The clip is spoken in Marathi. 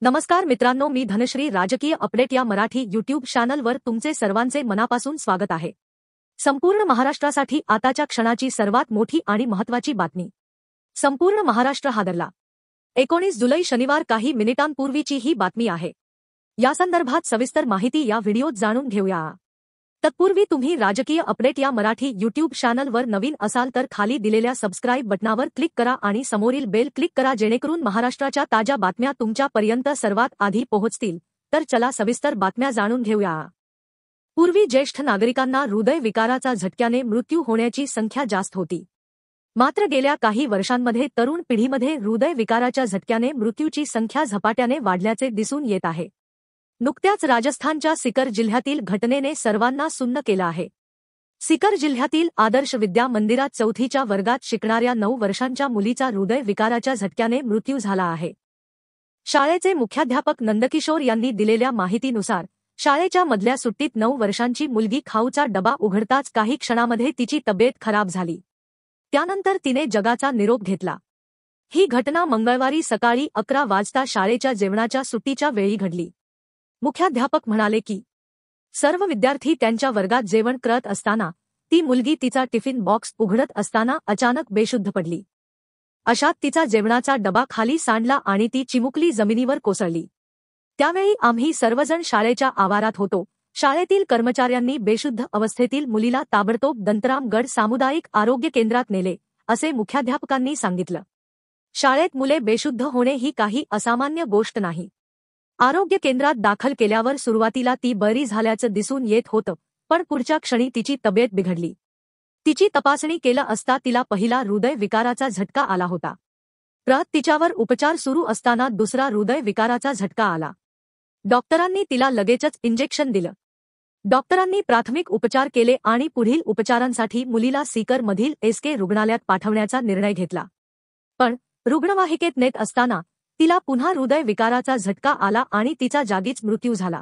नमस्कार मित्रांनो, मी धनश्री. राजकीय अपडेट या मराठी यूट्यूब चॅनलवर तुमचे सर्वांचे मनापासून स्वागत आहे. संपूर्ण महाराष्ट्रासाठी आताच्या क्षणाची सर्वात मोठी आणि महत्त्वाची बातमी. संपूर्ण महाराष्ट्र हादरला. 19 जुलै शनिवार काही मिनिटांपूर्वीची ही बातमी आहे. यासंदर्भात सविस्तर माहिती या व्हिडिओत जाणून घेऊया. तत्पूर्वी तुम्ही राजकीय अपडेट या मराठी यूट्यूब चॅनलवर नवीन असाल तर खाली दिलेल्या सबस्क्राइब बटनावर क्लिक करा आणि समोरील बेल क्लिक करा, जेणेकरून महाराष्ट्राच्या ताज्या बातम्या तुमच्यापर्यंत सर्वात आधी पोहोचतील. तर चला सविस्तर बातम्या जाणून घेऊया. पूर्वी ज्येष्ठ नागरिकांना हृदयविकाराचा झटक्याने मृत्यू होण्याची संख्या जास्त होती. मात्र गेल्या काही वर्षांमध्ये तरुण पिढीमध्ये हृदयविकाराच्या झटक्याने मृत्यूची संख्या झपाट्याने वाढल्याचे दिसून येत आहे. नुकत्याच राजस्थानच्या सिकर जिल्ह्यातील घटनेने सर्वांना सुन्न केलं आहे. सिकर जिल्ह्यातील आदर्श विद्या मंदिरात 4थीच्या वर्गात शिकणाऱ्या 9 वर्षांच्या मुलीचा हृदयविकाराच्या झटक्याने मृत्यू झाला आहे. शाळेचे मुख्याध्यापक नंदकिशोर यांनी दिलेल्या माहितीनुसार शाळेच्या मधल्या सुट्टीत 9 वर्षांची मुलगी खाऊचा डबा उघडताच काही क्षणामध्ये तिची तब्येत खराब झाली. त्यानंतर तिने जगाचा निरोप घेतला. ही घटना मंगळवारी सकाळी 11 वाजता शाळेच्या जेवणाच्या सुट्टीच्या वेळी घडली. मुख्याध्यापक म्हणाले की सर्व विद्यार्थी त्यांच्या वर्गात जेवण करत असताना ती मुलगी तिचा टिफिन बॉक्स उघडत असताना अचानक बेशुद्ध पडली. अशात तिचा जेवणाचा डबा खाली सांडला आणि ती चिमुकली जमिनीवर कोसळली. त्यावेळी आम्ही सर्वजण शाळेच्या आवारात होतो. शाळेतील कर्मचाऱ्यांनी बेशुद्ध अवस्थेतील मुलीला ताबडतोब दंतरामगड सामुदायिक आरोग्य केंद्रात नेले, असे मुख्याध्यापकांनी सांगितलं. शाळेत मुले बेशुद्ध होणे ही काही असामान्य गोष्ट नाही. आरोग्य केंद्रात दाखल केल्यावर सुरुवातीला ती बरी झाल्याचं दिसून येत होतं, पण पुढच्या क्षणी तिची तब्येत बिघडली. तिची तपासणी केलं असता तिला पहिला हृदयविकाराचा झटका आला होता. तिच्यावर उपचार सुरू असताना दुसरा हृदयविकाराचा झटका आला. डॉक्टरांनी तिला लगेचच इंजेक्शन दिलं. डॉक्टरांनी प्राथमिक उपचार केले आणि पुढील उपचारांसाठी मुलीला सीकरमधील एसके रुग्णालयात पाठवण्याचा निर्णय घेतला. पण रुग्णवाहिकेत नेत असताना तिला पुन्हा हृदयविकाराचा झटका आला आणि तिचा जागीच मृत्यू झाला.